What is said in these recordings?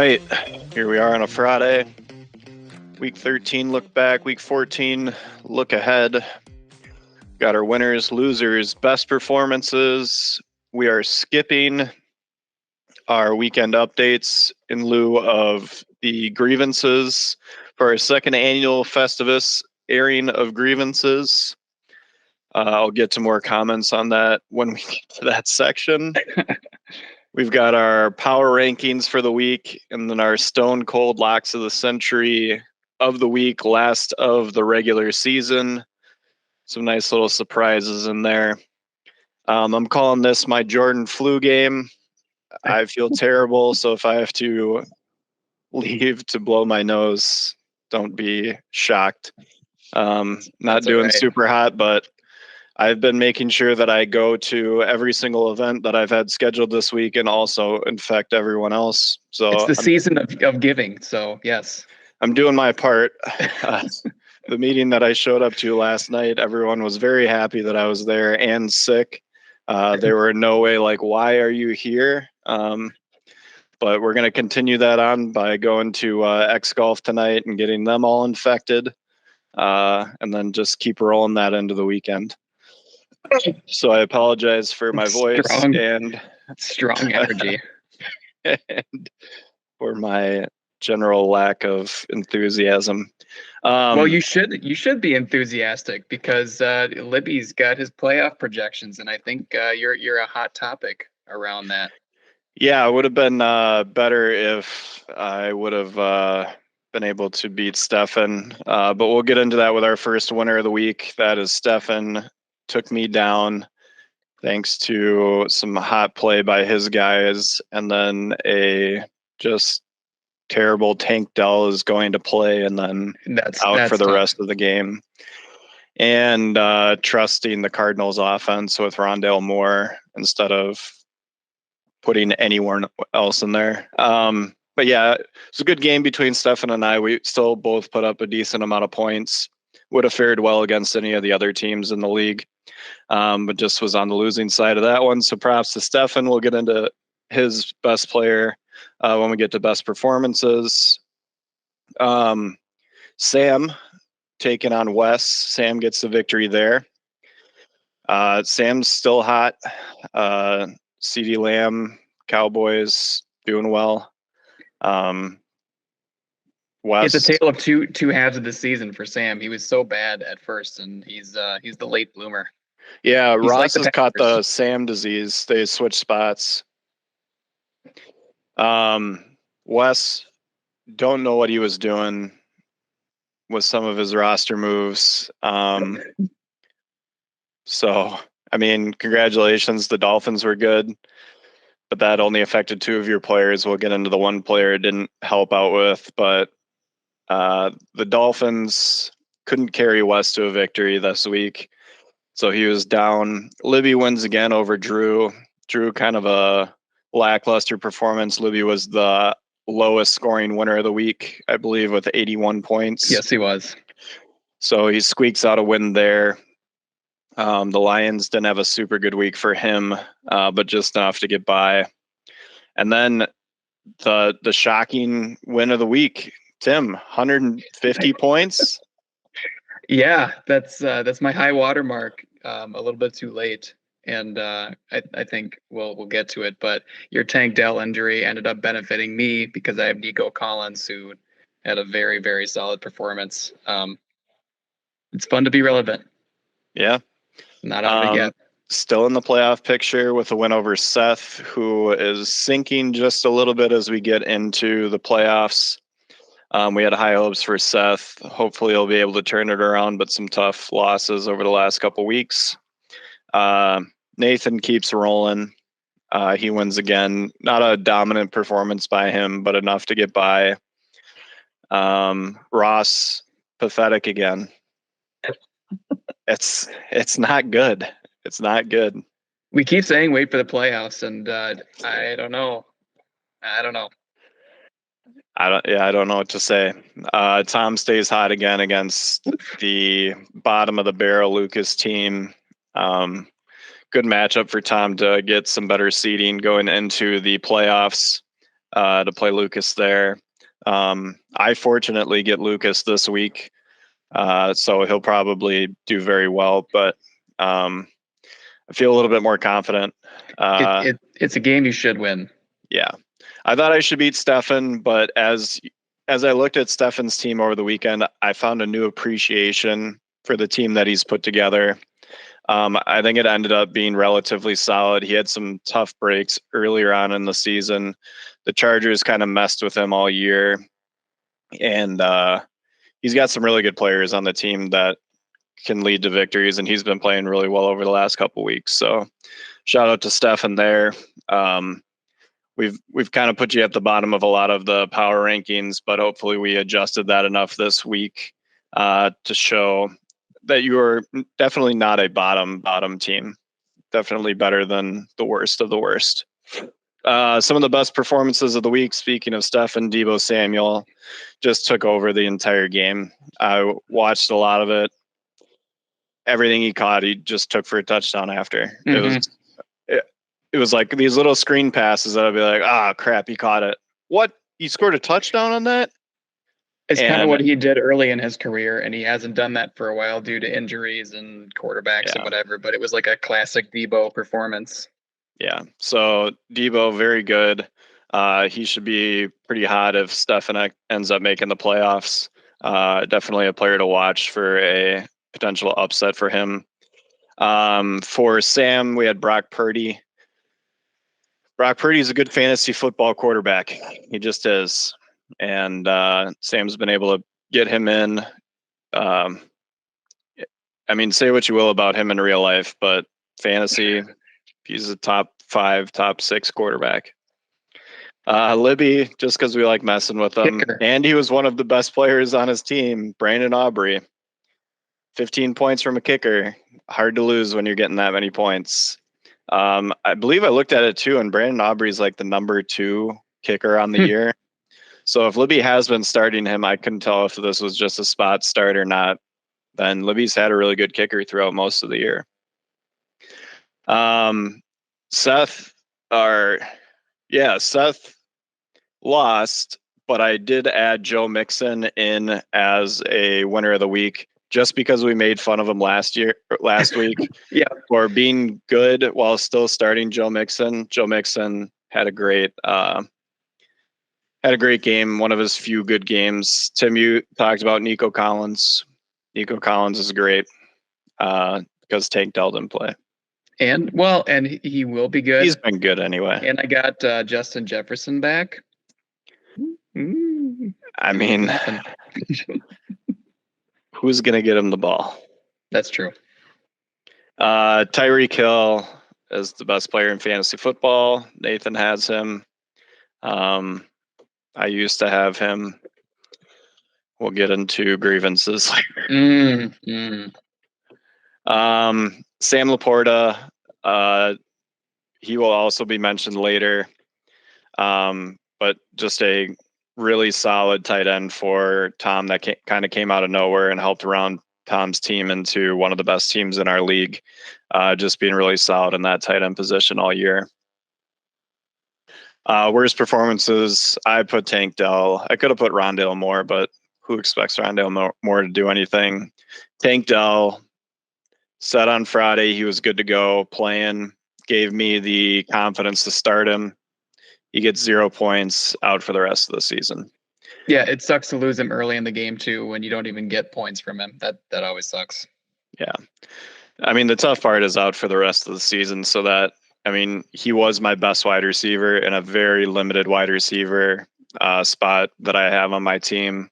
right, here we are on a Friday. Week 13 look back, week 14 look ahead. Got our winners, losers, best performances. We are skipping our weekend updates in lieu of the grievances for our second annual Festivus airing of grievances. I'll get to more comments on that when we get to that section. We've got our power rankings for the week, and then our stone cold locks of the century of the week, last of the regular season. Some nice little surprises in there. I'm calling this my Jordan flu game. I feel terrible, so if I have to leave to blow my nose, don't be shocked. Not That's doing all right. super hot, but I've been making sure that I go to every single event that I've had scheduled this week and also infect everyone else. So It's the season of giving, so yes. I'm doing my part. The meeting that I showed up to last night, everyone was very happy that I was there and sick. They were in no way like, why are you here? But we're going to continue that on by going to X Golf tonight and getting them all infected. And then just keep rolling that into the weekend. So I apologize for my voice and strong energy. And for my general lack of enthusiasm. Well, you should be enthusiastic because Libby's got his playoff projections, and I think you're a hot topic around that. Yeah, it would have been better if I would have been able to beat Stefan. But we'll get into that with our first winner of the week. That is Stefan. Took me down thanks to some hot play by his guys, and then a just terrible Tank Dell is going to play and then that's for the rest of the game. And trusting the Cardinals offense with Rondale Moore instead of putting anyone else in there. But yeah, it's a good game between Stefan and I. We still both put up a decent amount of points. Would have fared well against any of the other teams in the league. But just was on the losing side of that one. So props to Stefan. We'll get into his best player when we get to best performances. Sam taking on Wes. Sam gets the victory there. Sam's still hot. CeeDee Lamb, Cowboys doing well. Wes, it's a tale of two halves of the season for Sam. He was so bad at first, and he's the late bloomer. Yeah, Ross has caught the Sam disease. They switched spots. Wes, don't know what he was doing with some of his roster moves. So, I mean, congratulations. The Dolphins were good, but that only affected two of your players. We'll get into the one player it didn't help out with, but the Dolphins couldn't carry Wes to a victory this week. So he was down. Libby wins again over Drew. Drew kind of a lackluster performance. Libby was the lowest scoring winner of the week, I believe, with 81 points. Yes, he was. So he squeaks out a win there. The Lions didn't have a super good week for him, but just enough to get by. And then the shocking win of the week, Tim, 150 points. Yeah, that's my high water mark. A little bit too late, and I think we'll get to it. But your Tank Dell injury ended up benefiting me because I have Nico Collins, who had a very, very solid performance. It's fun to be relevant. Yeah, not out of it yet. Still in the playoff picture with a win over Seth, who is sinking just a little bit as we get into the playoffs. We had high hopes for Seth. Hopefully he'll be able to turn it around, but some tough losses over the last couple weeks. Nathan keeps rolling. He wins again. Not a dominant performance by him, but enough to get by. Ross, pathetic again. It's not good. It's not good. We keep saying wait for the playoffs, and I don't know. I don't know what to say. Tom stays hot again against the bottom of the barrel Lucas team. Good matchup for Tom to get some better seeding going into the playoffs. to play Lucas there. I fortunately get Lucas this week, so he'll probably do very well, but I feel a little bit more confident. It's a game you should win. Yeah. I thought I should beat Stefan, but as I looked at Stefan's team over the weekend, I found a new appreciation for the team that he's put together. I think it ended up being relatively solid. He had some tough breaks earlier on in the season. The Chargers kind of messed with him all year, and he's got some really good players on the team that can lead to victories, and he's been playing really well over the last couple weeks. So shout out to Stefan there. We've kind of put you at the bottom of a lot of the power rankings, but hopefully we adjusted that enough this week to show that you are definitely not a bottom team. Definitely better than the worst of the worst. Some of the best performances of the week, speaking of Stefan, Deebo Samuel just took over the entire game. I watched a lot of it. Everything he caught, he just took for a touchdown after. Mm-hmm. It was like these little screen passes that I'd be like, crap, he caught it. What? He scored a touchdown on that? It's kind of what he did early in his career, and he hasn't done that for a while due to injuries and quarterbacks and whatever, but it was like a classic Deebo performance. Yeah, so Deebo, very good. He should be pretty hot if Stefan ends up making the playoffs. Definitely a player to watch for a potential upset for him. For Sam, we had Brock Purdy. Brock Purdy is a good fantasy football quarterback. He just is. And Sam's been able to get him in. I mean, say what you will about him in real life, but fantasy, he's a top 5, top 6 quarterback. Libby, just because we like messing with him. Kicker. And he was one of the best players on his team, Brandon Aubrey. 15 points from a kicker. Hard to lose when you're getting that many points. I believe I looked at it too, and Brandon Aubrey's like the number 2 kicker on the year. So if Libby has been starting him, I couldn't tell if this was just a spot start or not. Then Libby's had a really good kicker throughout most of the year. Seth lost, but I did add Joe Mixon in as a winner of the week just because we made fun of him last week for being good while still starting Joe Mixon. Joe Mixon had a great game, one of his few good games. Tim, you talked about Nico Collins. Nico Collins is great because Tank Dell didn't play. And he will be good. He's been good anyway. And I got Justin Jefferson back. I mean, who's going to get him the ball? That's true. Tyreek Hill is the best player in fantasy football. Nathan has him. I used to have him. We'll get into grievances later. Sam Laporta, he will also be mentioned later. But just a really solid tight end for Tom that kind of came out of nowhere and helped round Tom's team into one of the best teams in our league. Just being really solid in that tight end position all year. Worst performances, I put Tank Dell. I could have put Rondale Moore, but who expects Rondale Moore to do anything? Tank Dell said on Friday he was good to go playing, gave me the confidence to start him. He gets 0 points, out for the rest of the season. Yeah, it sucks to lose him early in the game too when you don't even get points from him. That always sucks. Yeah. I mean, the tough part is out for the rest of the season, so that, I mean, he was my best wide receiver in a very limited wide receiver spot that I have on my team.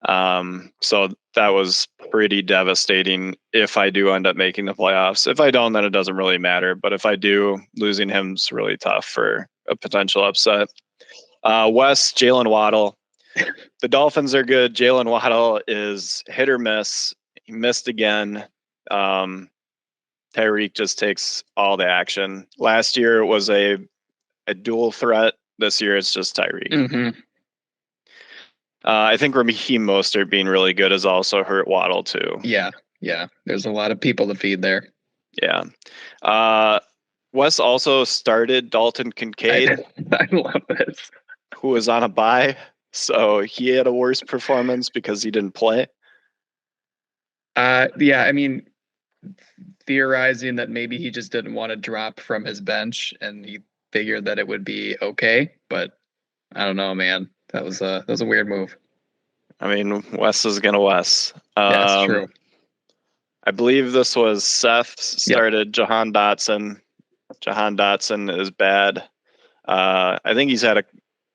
So that was pretty devastating if I do end up making the playoffs. If I don't, then it doesn't really matter. But if I do, losing him's really tough for a potential upset. West, Jalen Waddle. The Dolphins are good. Jalen Waddle is hit or miss. He missed again. Tyreek just takes all the action. Last year it was a dual threat. This year it's just Tyreek. Mm-hmm. I think Raheem Mostert being really good has also hurt Waddle too. Yeah. There's a lot of people to feed there. Yeah. Wes also started Dalton Kincaid. I love this. who was on a bye, so he had a worse performance because he didn't play. Yeah, I mean, theorizing that maybe he just didn't want to drop from his bench and he figured that it would be okay, but I don't know, man. That was a weird move. I mean, Wes is gonna Wes. Yeah, it's true. I believe this was Seth started. Yep. Jahan Dotson. Jahan Dotson is bad. I think he's had a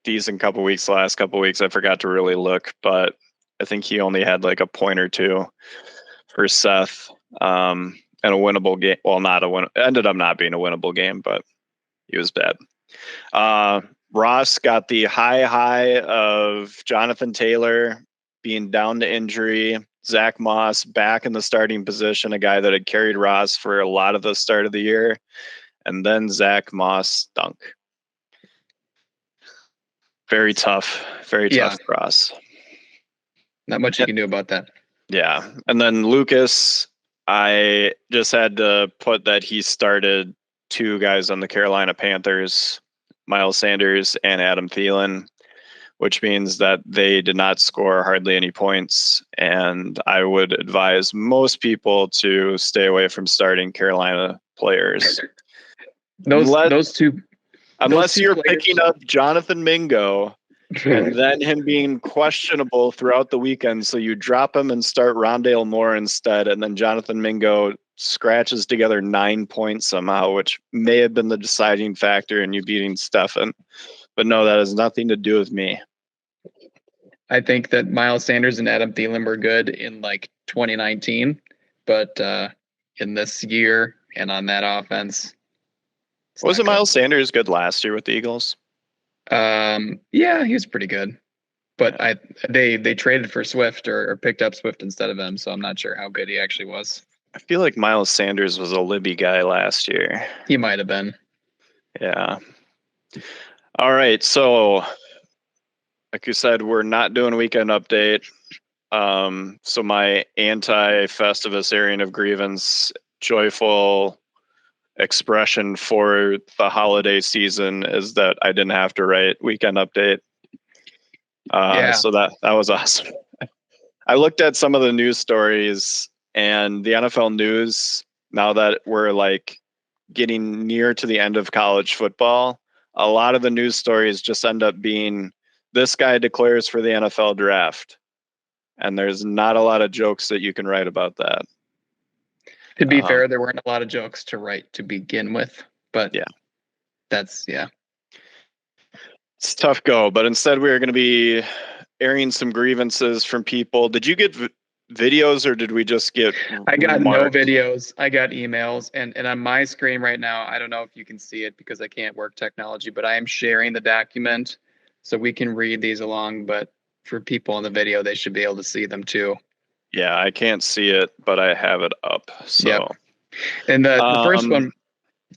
decent couple weeks. The last couple weeks, I forgot to really look, but I think he only had like a point or two for Seth. And a winnable game. Well, not a win. Ended up not being a winnable game, but he was bad. Ross got the high of Jonathan Taylor being down to injury. Zach Moss back in the starting position, a guy that had carried Ross for a lot of the start of the year. And then Zach Moss stunk. Very tough for Ross. Not much you can do about that. Yeah. And then Lucas, I just had to put that he started two guys on the Carolina Panthers, Miles Sanders and Adam Thielen, which means that they did not score hardly any points. And I would advise most people to stay away from starting Carolina players. Those two. Unless you're picking up Jonathan Mingo and then him being questionable throughout the weekend. So you drop him and start Rondale Moore instead. And then Jonathan Mingo scratches together 9 points somehow, which may have been the deciding factor in you beating Stefan. But no, that has nothing to do with me. I think that Miles Sanders and Adam Thielen were good in like 2019, but in this year and on that offense. Wasn't Miles Sanders good last year with the Eagles? Yeah, he was pretty good. But they traded for Swift or picked up Swift instead of him, so I'm not sure how good he actually was. I feel like Miles Sanders was a Libby guy last year. He might have been. Yeah. All right, so like you said, we're not doing a weekend update. So my anti-Festivus airing of grievance, joyful expression for the holiday season is that I didn't have to write weekend update. So that was awesome. I looked at some of the news stories and the NFL news, now that we're like getting near to the end of college football, a lot of the news stories just end up being this guy declares for the NFL draft. And there's not a lot of jokes that you can write about that. To be fair, there weren't a lot of jokes to write to begin with, but it's a tough go. But instead, we are going to be airing some grievances from people. Did you get videos or did we just get? I got no videos. I got emails, and on my screen right now, I don't know if you can see it because I can't work technology, but I am sharing the document so we can read these along. But for people in the video, they should be able to see them too. Yeah, I can't see it, but I have it up. So, and the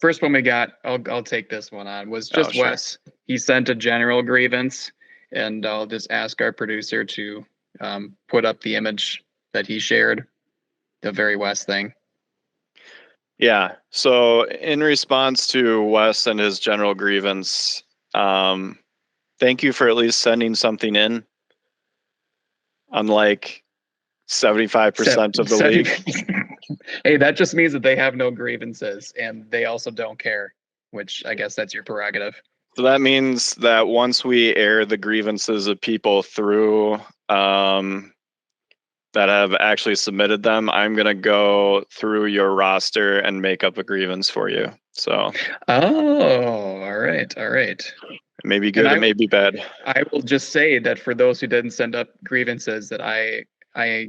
first one we got, I'll take this one on, was just Wes. He sent a general grievance, and I'll just ask our producer to put up the image that he shared, the very Wes thing. Yeah. So in response to Wes and his general grievance, thank you for at least sending something in. Unlike 75% of the league. Hey, that just means that they have no grievances and they also don't care, which I guess that's your prerogative. So that means that once we air the grievances of people through that have actually submitted them, I'm going to go through your roster and make up a grievance for you. So. Oh, all right. It may be good, it may be bad. I will just say that for those who didn't send up grievances, that I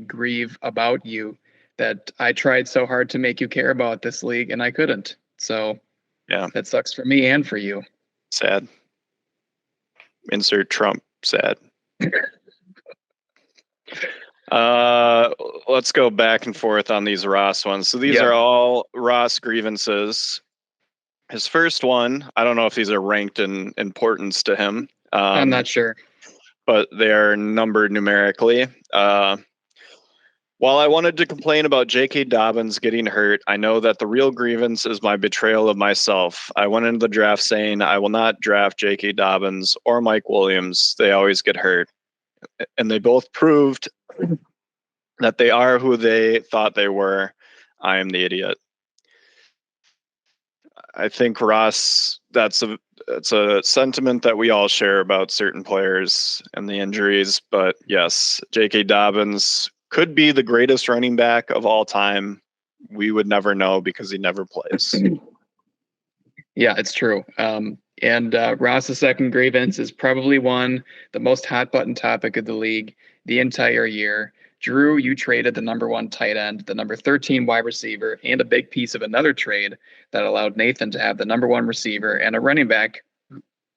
grieve about you, that I tried so hard to make you care about this league and I couldn't. So yeah, that sucks for me and for you. Sad. Insert Trump sad. Let's go back and forth on these Ross ones. So these are all Ross grievances. His first one, I don't know if these are ranked in importance to him. I'm not sure. But they are numbered numerically. While I wanted to complain about J.K. Dobbins getting hurt, I know that the real grievance is my betrayal of myself. I went into the draft saying I will not draft J.K. Dobbins or Mike Williams. They always get hurt. And they both proved that they are who they thought they were. I am the idiot. I think, Ross, that's a sentiment that we all share about certain players and the injuries. But yes, J.K. Dobbins could be the greatest running back of all time. We would never know because he never plays. Yeah, it's true. And Ross's second grievance is probably the most hot button topic of the league the entire year. Drew, you traded the number 1 tight end, the number 13 wide receiver, and a big piece of another trade that allowed Nathan to have the number 1 receiver and a running back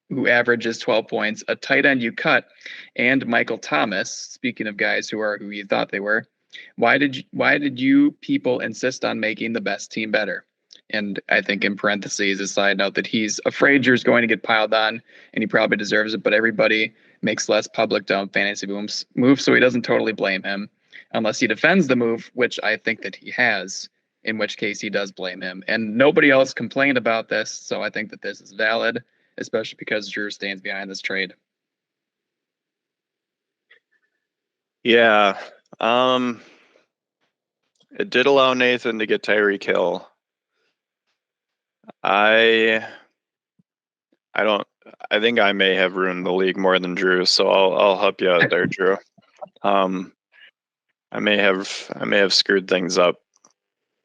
who averages 12 points, a tight end you cut, and Michael Thomas. Speaking of guys who are who you thought they were, why did you people insist on making the best team better? And I think in parentheses, a side note that he's afraid Drew's going to get piled on, and he probably deserves it. But everybody makes less public dumb fantasy moves, so he doesn't totally blame him, unless he defends the move, which I think that he has. In which case, he does blame him. And nobody else complained about this, so I think that this is valid, especially because Drew stands behind this trade. Yeah, it did allow Nathan to get Tyreek Hill. I think I may have ruined the league more than Drew, so I'll help you out there, Drew. I may have screwed things up,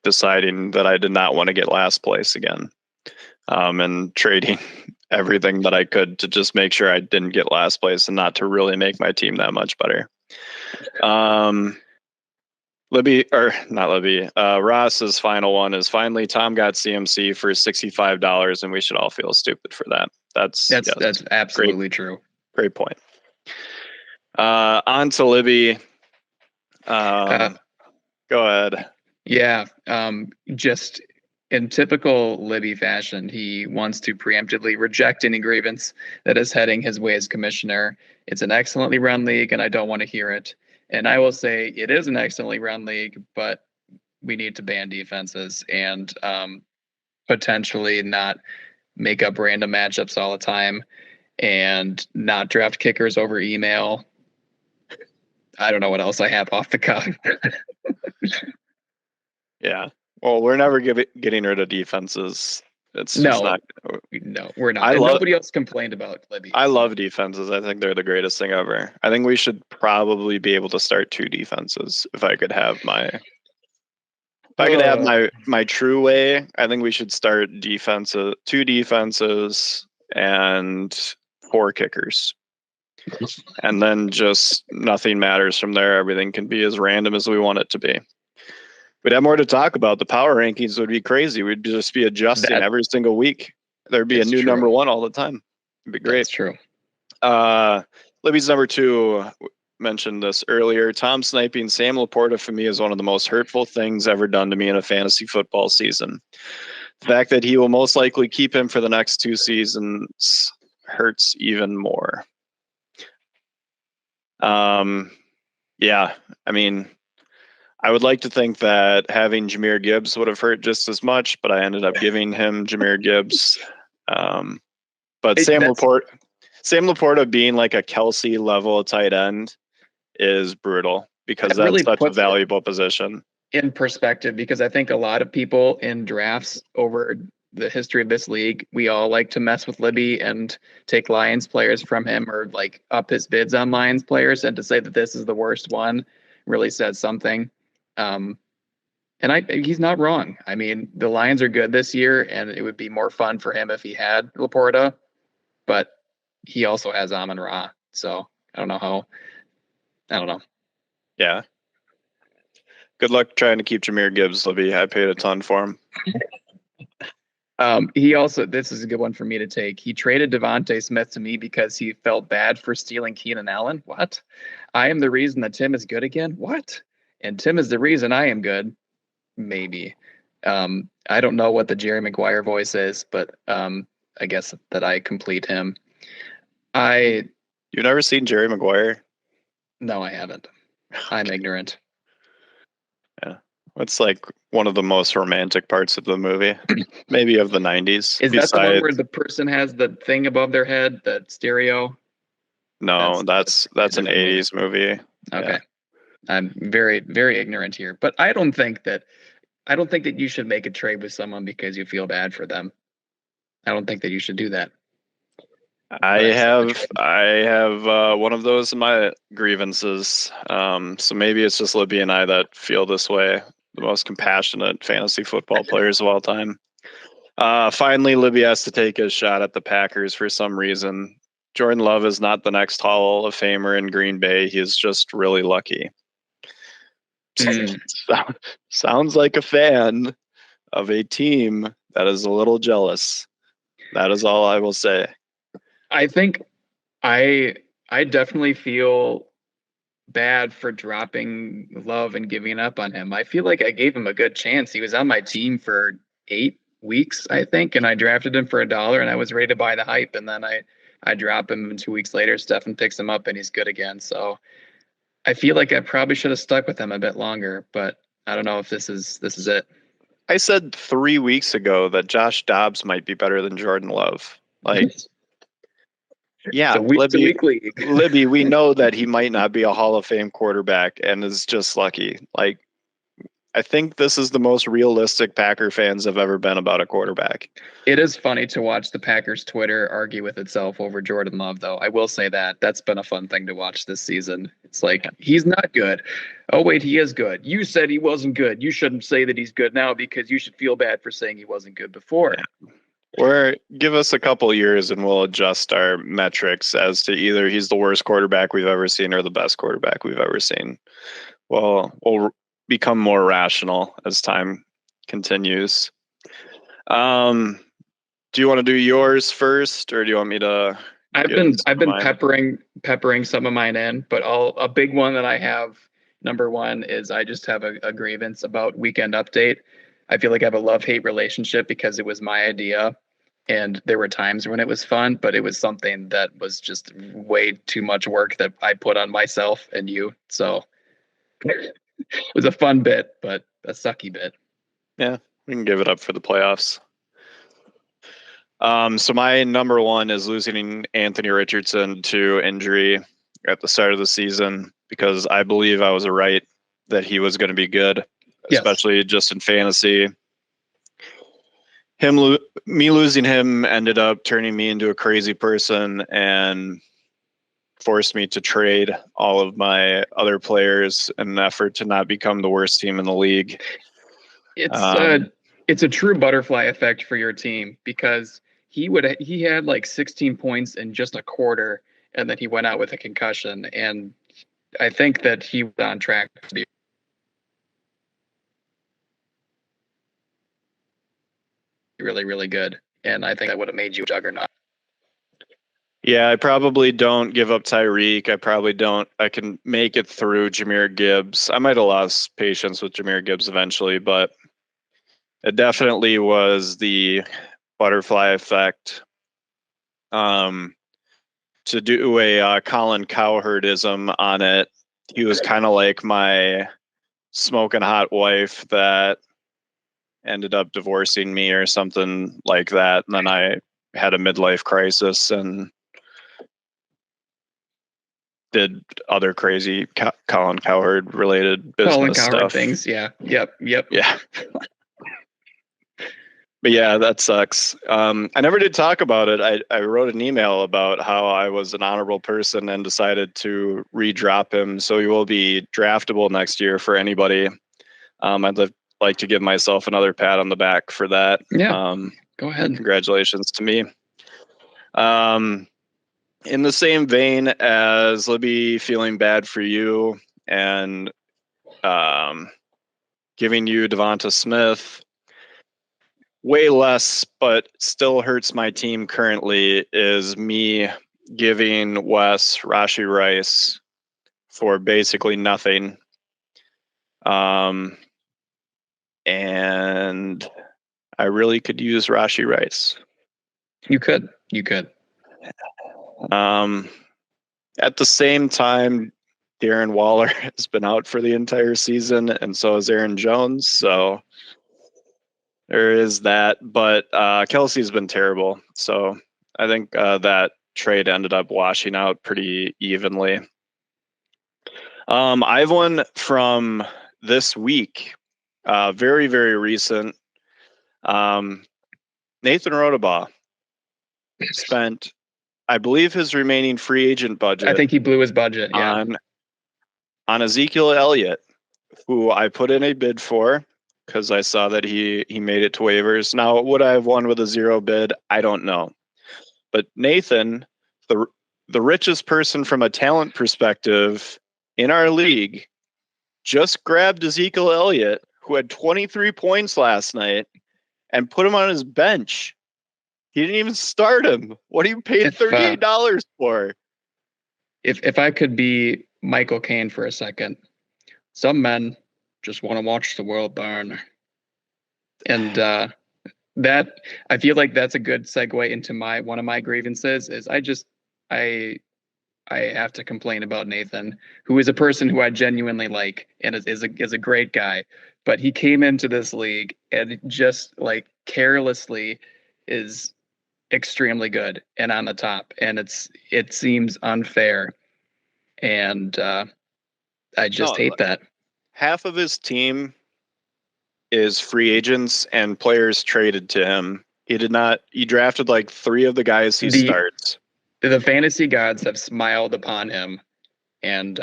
deciding that I did not want to get last place again, and trading everything that I could to just make sure I didn't get last place and not to really make my team that much better. Ross's final one is finally Tom got CMC for $65, and we should all feel stupid for that. That's absolutely true. Great point. On to Libby. Go ahead. Yeah. Just in typical Libby fashion, he wants to preemptively reject any grievance that is heading his way as commissioner. It's an excellently run league, and I don't want to hear it. And I will say it is an excellently run league, but we need to ban defenses and potentially not make up random matchups all the time and not draft kickers over email. I don't know what else I have off the cuff. Yeah. Well, we're never getting rid of defenses. It's just not. No, we're not. Nobody else complained about Libby. I love defenses. I think they're the greatest thing ever. I think we should probably be able to start 2 defenses. If I could have my true way, I think we should start 2 defenses and 4 kickers. And then just nothing matters from there. Everything can be as random as we want it to be. We'd have more to talk about. The power rankings would be crazy. We'd just be adjusting every single week. There'd be a new number 1 all the time. It'd be great. That's true. Libby's number 2 mentioned this earlier. Tom sniping Sam Laporta for me is one of the most hurtful things ever done to me in a fantasy football season. The fact that he will most likely keep him for the next 2 seasons hurts even more. Yeah, I mean, I would like to think that having Jahmyr Gibbs would have hurt just as much, but I ended up giving him Jahmyr Gibbs. But Sam Laporta being like a Kelsey level tight end is brutal because that's really such a valuable position. In perspective, because I think a lot of people in drafts over the history of this league, we all like to mess with Libby and take Lions players from him or like up his bids on Lions players, and to say that this is the worst one really says something. And he's not wrong. I mean, the Lions are good this year, and it would be more fun for him if he had Laporta, but he also has Amon-Ra. So I don't know. Yeah. Good luck trying to keep Jahmyr Gibbs, Libby. I paid a ton for him. He also, this is a good one for me to take. He traded Devontae Smith to me because he felt bad for stealing Keenan Allen. What? I am the reason that Tim is good again? What? And Tim is the reason I am good? Maybe. I don't know what the Jerry Maguire voice is, but I guess that I complete him. You've never seen Jerry Maguire? No, I haven't. I'm ignorant. What's like one of the most romantic parts of the movie? Maybe of the 90s. Is that the one where Besides, the person has the thing above their head, the stereo? no, that's a an different movie. 80s movie. Okay. Yeah. I'm very, very ignorant here, but I don't think that you should make a trade with someone because you feel bad for them. I don't think that you should do that. I have one of those in my grievances. So maybe it's just Libby and I that feel this way. The most compassionate fantasy football players of all time. Finally, Libby has to take his shot at the Packers for some reason. Jordan Love is not the next Hall of Famer in Green Bay. He is just really lucky. Sounds like a fan of a team that is a little jealous. That is all I will say. I think I definitely feel bad for dropping Love and giving up on him. I feel like I gave him a good chance. He was on my team for 8 weeks, I think, and I drafted him for $1 and I was ready to buy the hype, and then I drop him, and 2 weeks later Stefan picks him up and he's good again. So I feel like I probably should have stuck with him a bit longer, but I don't know if this is it. I said 3 weeks ago that Josh Dobbs might be better than Jordan Love. Like, yeah, Libby, we know that he might not be a Hall of Fame quarterback and is just lucky. Like, I think this is the most realistic Packer fans have ever been about a quarterback. It is funny to watch the Packers Twitter argue with itself over Jordan Love, though. I will say that. That's been a fun thing to watch this season. It's like, he's not good. Oh, wait, he is good. You said he wasn't good. You shouldn't say that he's good now because you should feel bad for saying he wasn't good before. Yeah. Or give us a couple years and we'll adjust our metrics as to either he's the worst quarterback we've ever seen or the best quarterback we've ever seen. Well, we'll become more rational as time continues. Do you want to do yours first, or do you want me to? I've been peppering some of mine in, but a big one that I have, number one, is I just have a grievance about Weekend Update. I feel like I have a love-hate relationship because it was my idea, and there were times when it was fun, but it was something that was just way too much work that I put on myself and you. So it was a fun bit, but a sucky bit. Yeah, we can give it up for the playoffs. So my number one is losing Anthony Richardson to injury at the start of the season, because I believe I was right that he was going to be good, especially just in fantasy. Me losing him ended up turning me into a crazy person and forced me to trade all of my other players in an effort to not become the worst team in the league. It's a true butterfly effect for your team, because he had like 16 points in just a quarter, and then he went out with a concussion, and I think that he was on track to be really, really good, and I think that would have made you a juggernaut. Yeah, I probably don't give up Tyreek. I can make it through Jahmyr Gibbs. I might have lost patience with Jahmyr Gibbs eventually, but it definitely was the butterfly effect. To do a Colin Cowherdism on it, he was kind of like my smoking hot wife that ended up divorcing me or something like that. And then I had a midlife crisis and did other crazy Colin Cowherd related business Colin Cowherd stuff. Things. Yeah. Yep. Yeah. But yeah, that sucks. I never did talk about it. I wrote an email about how I was an honorable person and decided to redrop him. So he will be draftable next year for anybody. I'd like to give myself another pat on the back for that. Yeah. Go ahead. Congratulations to me. In the same vein as Libby feeling bad for you and giving you Devonta Smith, way less, but still hurts my team currently, is me giving Wes Rashee Rice for basically nothing. And I really could use Rashee Rice. You could. At the same time, Darren Waller has been out for the entire season, and so is Aaron Jones. So there is that. But Kelsey's been terrible. So I think that trade ended up washing out pretty evenly. I have one from this week, very, very recent. Nathan Rodabaugh spent, I believe, his remaining free agent budget. I think he blew his budget. Yeah. On Ezekiel Elliott, who I put in a bid for because I saw that he made it to waivers. Now, would I have won with a 0 bid? I don't know. But Nathan, the richest person from a talent perspective in our league, just grabbed Ezekiel Elliott, who had 23 points last night, and put him on his bench. He didn't even start him. What are you paid $38 for? If I could be Michael Caine for a second, some men just want to watch the world burn. And that, I feel like that's a good segue into one of my grievances is I have to complain about Nathan, who is a person who I genuinely like and is a great guy. But he came into this league and just like carelessly is extremely good and on the top. And it seems unfair. And I just hate that. Half of his team is free agents and players traded to him. He drafted like 3 of the guys he starts. The fantasy gods have smiled upon him, and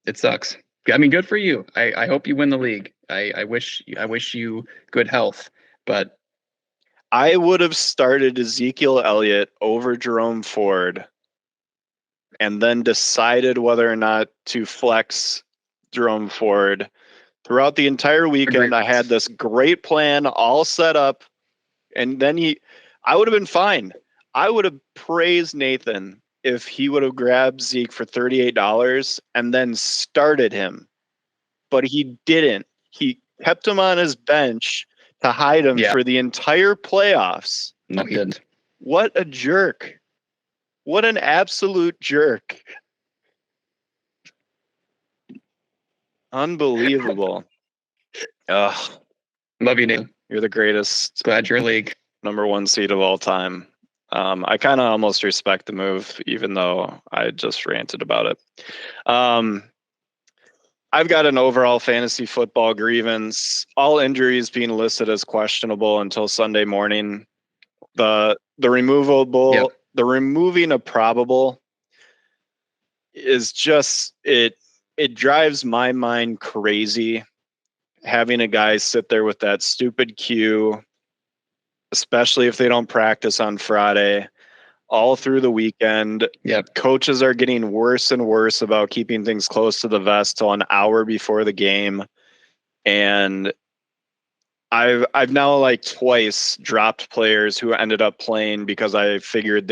it sucks. I mean, good for you. I hope you win the league. I wish you good health, but I would have started Ezekiel Elliott over Jerome Ford and then decided whether or not to flex Jerome Ford. Throughout the entire weekend, I had this great plan all set up, and then I would have been fine. I would have praised Nathan if he would have grabbed Zeke for $38 and then started him. But he didn't. He kept him on his bench to hide him for the entire playoffs. No, he didn't. What a jerk. What an absolute jerk. Unbelievable. Ugh. Love you, Nathan. You're the greatest. Glad you're in league. Number 1 seed of all time. I kind of almost respect the move, even though I just ranted about it. I've got an overall fantasy football grievance. All injuries being listed as questionable until Sunday morning. The removing a probable is just it drives my mind crazy. Having a guy sit there with that stupid cue, especially if they don't practice on Friday, all through the weekend. Yep. Coaches are getting worse and worse about keeping things close to the vest till an hour before the game. And I've now like twice dropped players who ended up playing because I figured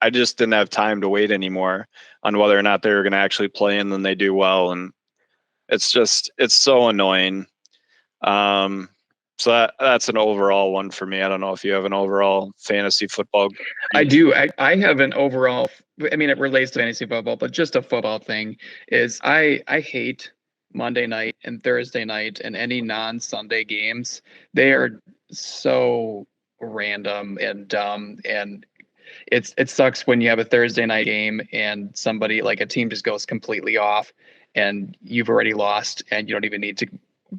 I just didn't have time to wait anymore on whether or not they were going to actually play, and then they do well. And it's so annoying. So that's an overall one for me. I don't know if you have an overall fantasy football. I do. I have an overall, I mean, it relates to fantasy football, but just a football thing is I hate Monday night and Thursday night and any non-Sunday games. They are so random and dumb, and it sucks when you have a Thursday night game and somebody like a team just goes completely off and you've already lost and you don't even need to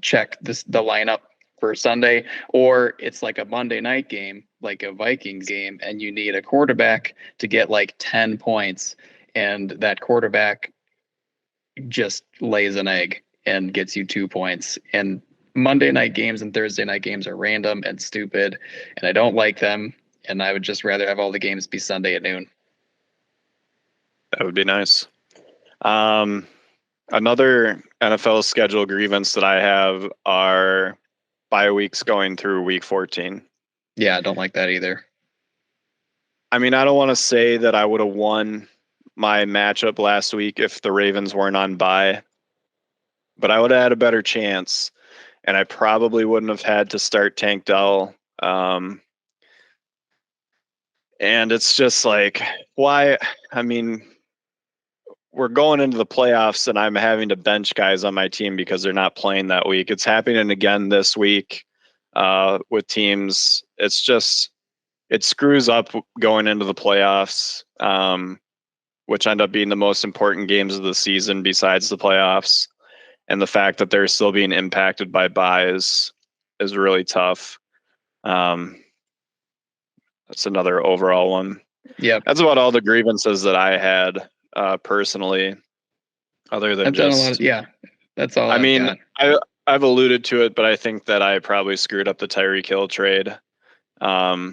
check the lineup for Sunday, or it's like a Monday night game, like a Vikings game, and you need a quarterback to get like 10 points, and that quarterback just lays an egg and gets you 2 points. And Monday night games and Thursday night games are random and stupid, and I don't like them, and I would just rather have all the games be Sunday at noon. That would be nice. Another NFL schedule grievance that I have are bye weeks going through week 14. Yeah, I don't like that either. I mean, I don't want to say that I would have won my matchup last week if the Ravens weren't on bye, but I would have had a better chance, and I probably wouldn't have had to start Tank Dell. And it's just like, why? I mean, we're going into the playoffs and I'm having to bench guys on my team because they're not playing that week. It's happening again this week with teams. It's just, it screws up going into the playoffs, which end up being the most important games of the season besides the playoffs. And the fact that they're still being impacted by buys is really tough. That's another overall one. Yeah, that's about all the grievances that I had personally. Other than I've done a lot of, yeah, that's all I I've mean, got. I've alluded to it, but I think that I probably screwed up the Tyreek Hill trade. I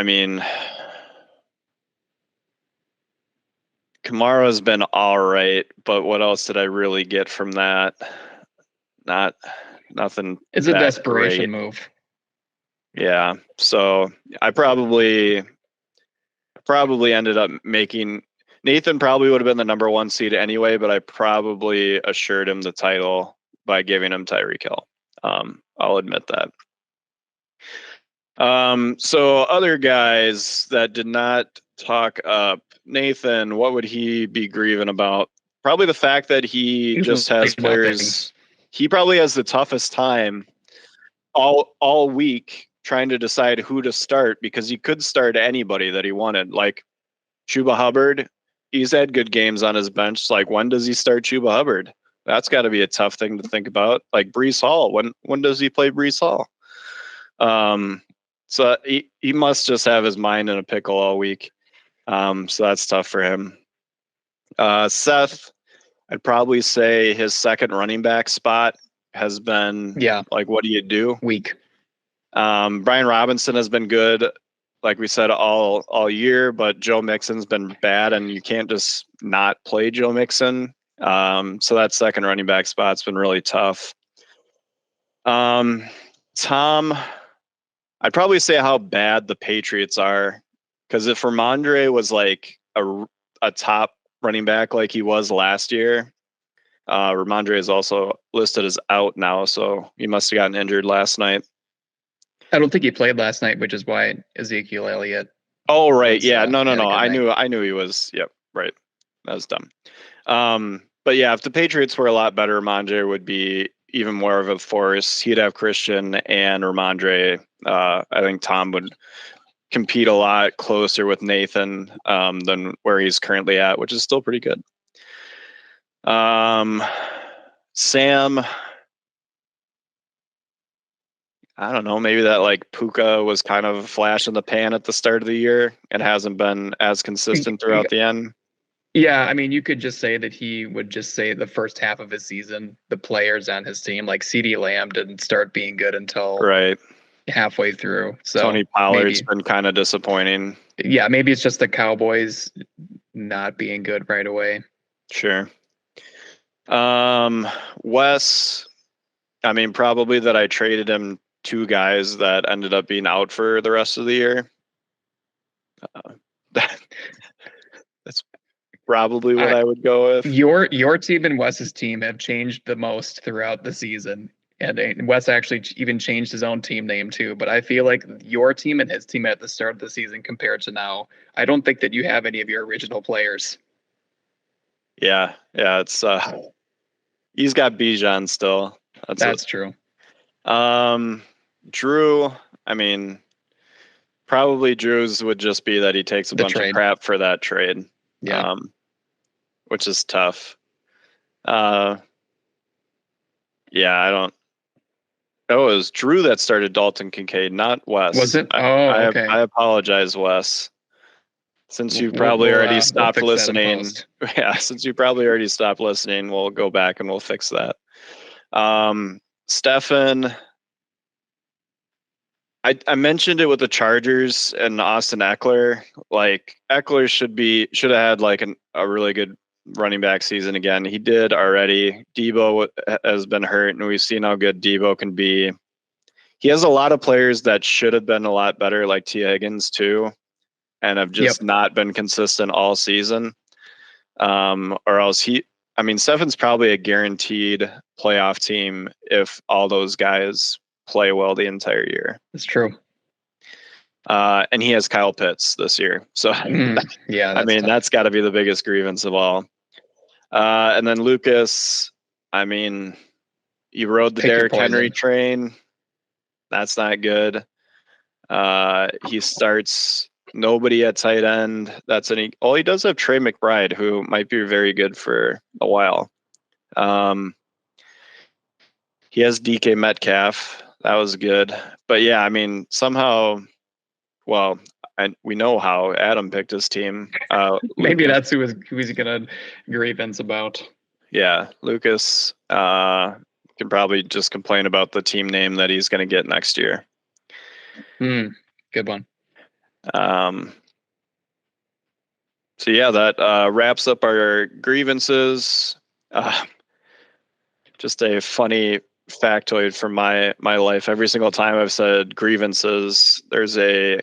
mean, Kamara's been all right, but what else did I really get from that? Nothing. It's a that desperation great. move. Yeah. So I probably ended up making Nathan probably would have been the number 1 seed anyway, but I probably assured him the title by giving him Tyreek Hill. I'll admit that. So other guys that did not talk up, Nathan, what would he be grieving about? Probably the fact that he just has players. He probably has the toughest time all week trying to decide who to start because he could start anybody that he wanted. Like Chuba Hubbard, he's had good games on his bench. Like, when does he start Chuba Hubbard? That's got to be a tough thing to think about. Like Breece Hall, when does he play Breece Hall? So he must just have his mind in a pickle all week. So that's tough for him. Seth, I'd probably say his second running back spot has been like, what do you do? Weak. Brian Robinson has been good, like we said, all year, but Joe Mixon's been bad, and you can't just not play Joe Mixon. So that second running back spot's been really tough. Tom, I'd probably say how bad the Patriots are, because if Ramondre was like a top running back like he was last year, Ramondre is also listed as out now, so he must have gotten injured last night. I don't think he played last night, which is why Ezekiel Elliott. Oh, right. Yeah. No. I knew he was. Yep. Right. That was dumb. But yeah, if the Patriots were a lot better, Ramondre would be even more of a force. He'd have Christian and Ramondre. I think Tom would compete a lot closer with Nathan than where he's currently at, which is still pretty good. Sam, I don't know, maybe that like Puka was kind of a flash in the pan at the start of the year and hasn't been as consistent throughout the end. Yeah, I mean, you could just say that he would just say the first half of his season, the players on his team, like CeeDee Lamb, didn't start being good until halfway through. So Tony Pollard's been kind of disappointing. Yeah, maybe it's just the Cowboys not being good right away. Sure. Wes, I mean, probably that I traded him 2 guys that ended up being out for the rest of the year. That's probably what I would go with. Your team and Wes's team have changed the most throughout the season. And Wes actually even changed his own team name too. But I feel like your team and his team at the start of the season compared to now, I don't think that you have any of your original players. Yeah, it's he's got Bijan still. That's true. Drew, I mean, probably Drew's would just be that he takes a bunch of crap for that trade. Yeah. Which is tough. Yeah, I don't. Oh, it was Drew that started Dalton Kincaid, not Wes. Was it? Okay. I apologize, Wes. Since you probably already stopped listening. Yeah, since you probably already stopped listening, we'll go back and we'll fix that. Stefan, I mentioned it with the Chargers and Austin Eckler. Like, Eckler should have had like a really good running back season again. He did already. Debo has been hurt, and we've seen how good Debo can be. He has a lot of players that should have been a lot better, like T. Higgins too, and have just not been consistent all season. Or else Stefan's probably a guaranteed playoff team if all those guys play well the entire year. That's true. And he has Kyle Pitts this year. So, yeah, I mean, tough. that's got to be the biggest grievance of all. And then Lucas, I mean, you rode the Derrick Henry train. That's not good. He starts nobody at tight end. He does have Trey McBride, who might be very good for a while. He has DK Metcalf. That was good. But yeah, I mean, somehow, well, we know how Adam picked his team. Maybe that's who he's gonna grievance about. Yeah, Lucas can probably just complain about the team name that he's going to get next year. Good one. So yeah, that wraps up our grievances. Just a funny factoid from my life. Every single time I've said grievances, there's a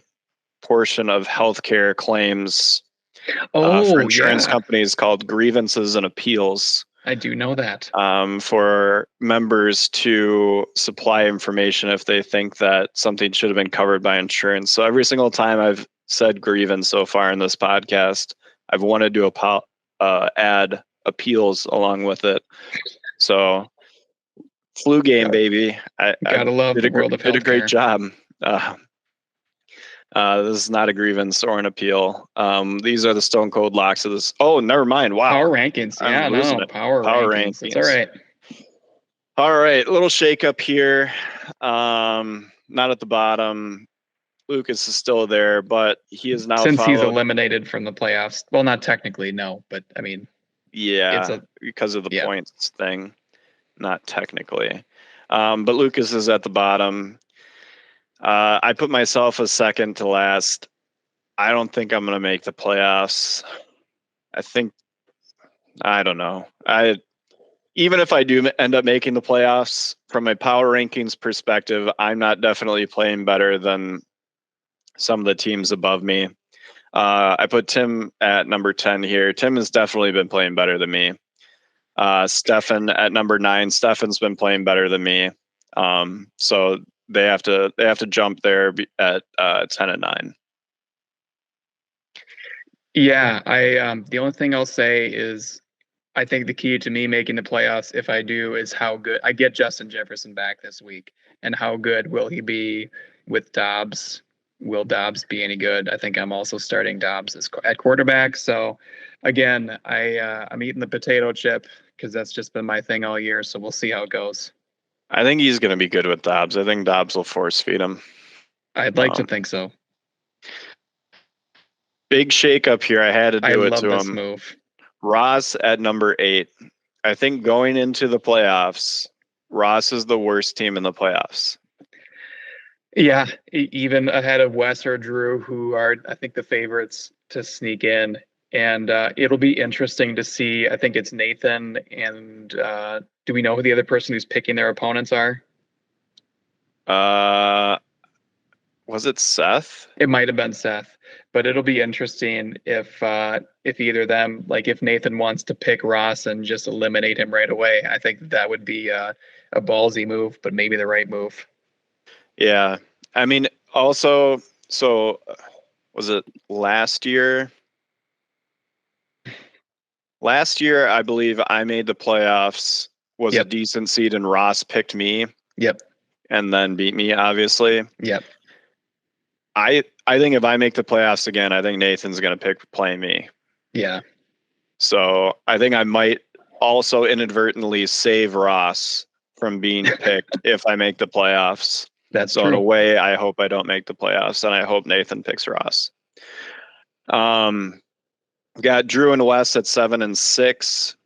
portion of healthcare claims for insurance companies called grievances and appeals. I do know that. For members to supply information if they think that something should have been covered by insurance. So every single time I've said grievance so far in this podcast, I've wanted to add appeals along with it. So flu game, baby. Gotta love the world of healthcare. Did a great job. This is not a grievance or an appeal. These are the stone cold locks of this. Oh, never mind. Wow. Power rankings. Yeah, no. Power rankings. It's all right. All right. A little shake up here. Not at the bottom. Lucas is still there, but he is now since he's eliminated from the playoffs. Well, not technically, no, but I mean, yeah, because of the points thing, not technically. But Lucas is at the bottom. I put myself as second to last. I don't think I'm going to make the playoffs. I don't know. Even if I do end up making the playoffs, from a power rankings perspective, I'm not definitely playing better than some of the teams above me. I put Tim at number 10 here. Tim has definitely been playing better than me. Stefan at number 9. Stefan's been playing better than me. So they have to jump there at 10 and 9. Yeah, the only thing I'll say is I think the key to me making the playoffs, if I do, is how good I get Justin Jefferson back this week, and how good will he be with Dobbs? Will Dobbs be any good? I think I'm also starting Dobbs at quarterback. So again, I'm eating the potato chip because that's just been my thing all year. So we'll see how it goes. I think he's going to be good with Dobbs. I think Dobbs will force feed him. I'd like to think so. Big shake up here. I had to do it to him. I love this move. Ross at number 8. I think going into the playoffs, Ross is the worst team in the playoffs. Yeah, even ahead of Wes or Drew, who are, I think, the favorites to sneak in. And it'll be interesting to see. I think it's Nathan. And do we know who the other person who's picking their opponents are? Was it Seth? It might have been Seth. But it'll be interesting if either of them, like if Nathan wants to pick Ross and just eliminate him right away. I think that would be a ballsy move, but maybe the right move. Yeah. I mean, also, so was it last year? Last year, I believe I made the playoffs, was a decent seed, and Ross picked me. Yep. And then beat me, obviously. Yep. I think if I make the playoffs again, I think Nathan's going to pick playing me. Yeah. So I think I might also inadvertently save Ross from being picked if I make the playoffs. That's so true. In a way, I hope I don't make the playoffs, and I hope Nathan picks Ross. Got Drew and Wes at 7 and 6.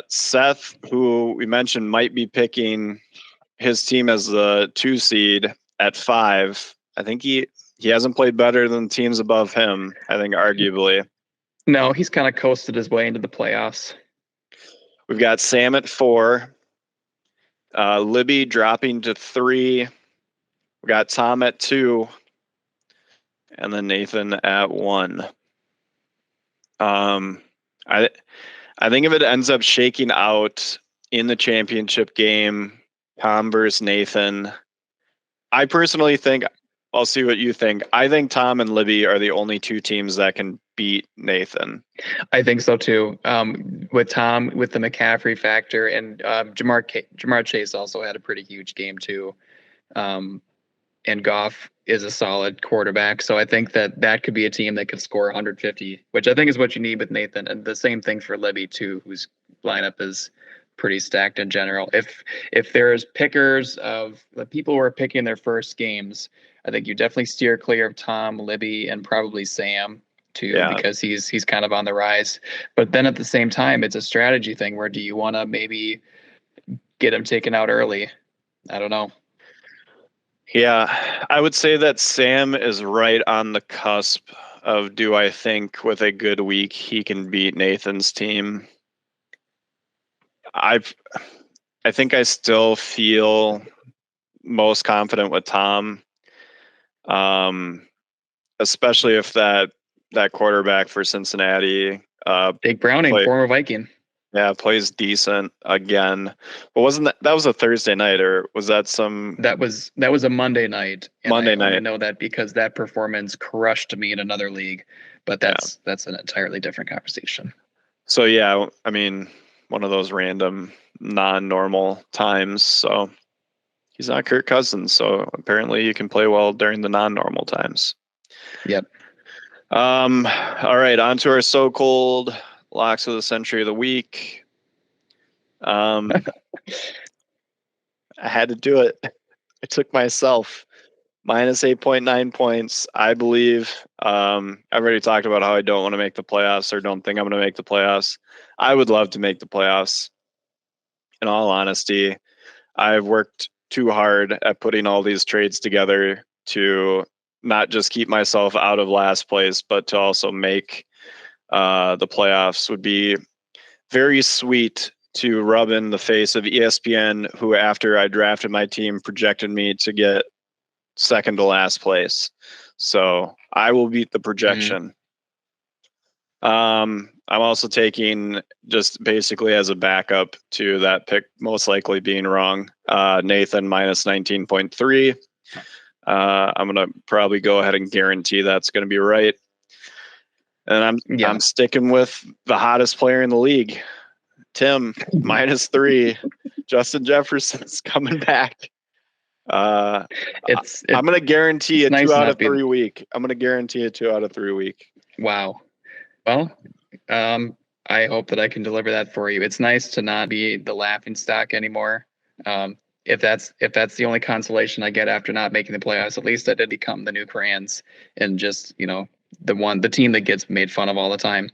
Seth, who we mentioned might be picking his team as the 2 seed at 5. I think he hasn't played better than teams above him, I think, arguably. No, he's kind of coasted his way into the playoffs. We've got Sam at 4. Libby dropping to 3. We got Tom at 2. And then Nathan at 1. I think if it ends up shaking out in the championship game, Tom versus Nathan, I personally think I'll see what you think. I think Tom and Libby are the only two teams that can beat Nathan. I think so too. With Tom, with the McCaffrey factor, and Jamar Chase also had a pretty huge game too. And Goff is a solid quarterback, so I think that could be a team that could score 150, which I think is what you need with Nathan, and the same thing for Libby too, whose lineup is pretty stacked in general. If there's pickers of the people who are picking their first games, I think you definitely steer clear of Tom, Libby, and probably Sam too, because he's kind of on the rise. But then at the same time, it's a strategy thing. Where do you want to maybe get him taken out early? I don't know. Yeah, I would say that Sam is right on the cusp of, do I think with a good week he can beat Nathan's team? I think I still feel most confident with Tom, especially if that quarterback for Cincinnati, Jake Browning, former Viking. Yeah, plays decent again. But wasn't that was a Thursday night, or was that some? That was a Monday night. And Monday night. I know that because that performance crushed me in another league, but that's an entirely different conversation. So yeah, I mean, one of those random non-normal times. So he's not Kirk Cousins, so apparently you can play well during the non-normal times. Yep. All right, on to our so-called locks of the century of the week. I had to do it. I took myself minus 8.9 points. I believe I've already talked about how I don't want to make the playoffs, or don't think I'm going to make the playoffs. I would love to make the playoffs. In all honesty, I've worked too hard at putting all these trades together to not just keep myself out of last place, but to also make the playoffs. Would be very sweet to rub in the face of ESPN, who after I drafted my team projected me to get second to last place. So I will beat the projection. I'm also taking, just basically as a backup to that pick most likely being wrong, Nathan minus 19.3. I'm going to probably go ahead and guarantee that's going to be right. And I'm sticking with the hottest player in the league, Tim, minus 3. Justin Jefferson's coming back. I'm going to guarantee a 2 out of 3 week. I'm going to guarantee a 2 out of 3 week. Wow. Well, I hope that I can deliver that for you. It's nice to not be the laughing stock anymore. If that's the only consolation I get after not making the playoffs, at least I did become the new Crayons and just, the team that gets made fun of all the time.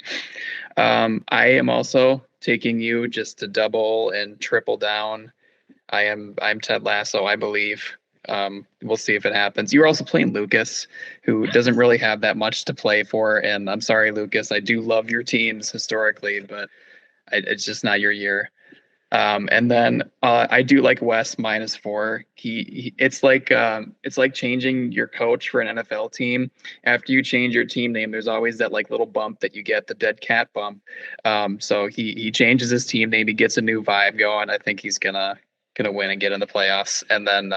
I am also taking you just to double and triple down. I'm Ted Lasso, I believe. We'll see if it happens. You're also playing Lucas, who doesn't really have that much to play for. And I'm sorry, Lucas, I do love your teams historically, but it's just not your year. And then I do like Wes minus 4. It's like changing your coach for an NFL team. After you change your team name, there's always that like little bump that you get, the dead cat bump. So he changes his team name, he gets a new vibe going. I think he's gonna win and get in the playoffs. And then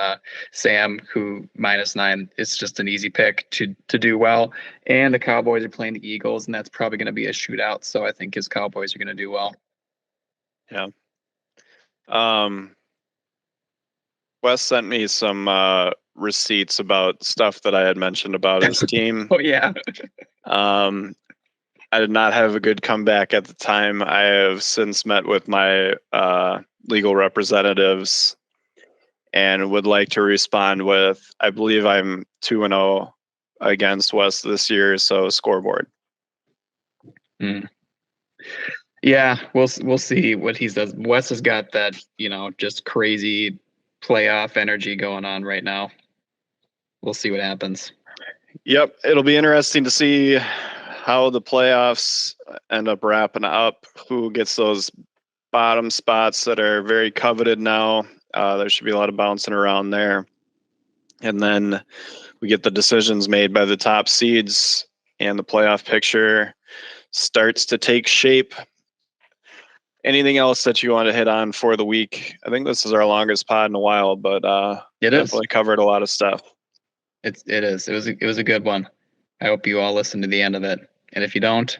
Sam, who minus 9, is just an easy pick to do well. And the Cowboys are playing the Eagles, and that's probably going to be a shootout. So I think his Cowboys are going to do well. Yeah. Wes sent me some receipts about stuff that I had mentioned about his team. Oh yeah. I did not have a good comeback at the time. I have since met with my legal representatives and would like to respond with, I believe I'm 2-0 against Wes this year, so scoreboard. Yeah, we'll see what he does. Wes has got that, just crazy playoff energy going on right now. We'll see what happens. Yep, it'll be interesting to see how the playoffs end up wrapping up, who gets those bottom spots that are very coveted now. There should be a lot of bouncing around there. And then we get the decisions made by the top seeds, and the playoff picture starts to take shape. Anything else that you want to hit on for the week? I think this is our longest pod in a while, but it definitely covered a lot of stuff. It is. It was a good one. I hope you all listen to the end of it. And if you don't,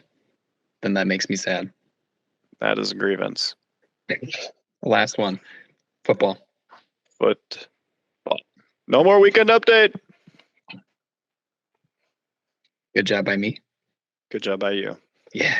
then that makes me sad. That is a grievance. Last one. Football. But no more weekend update. Good job by me. Good job by you. Yeah.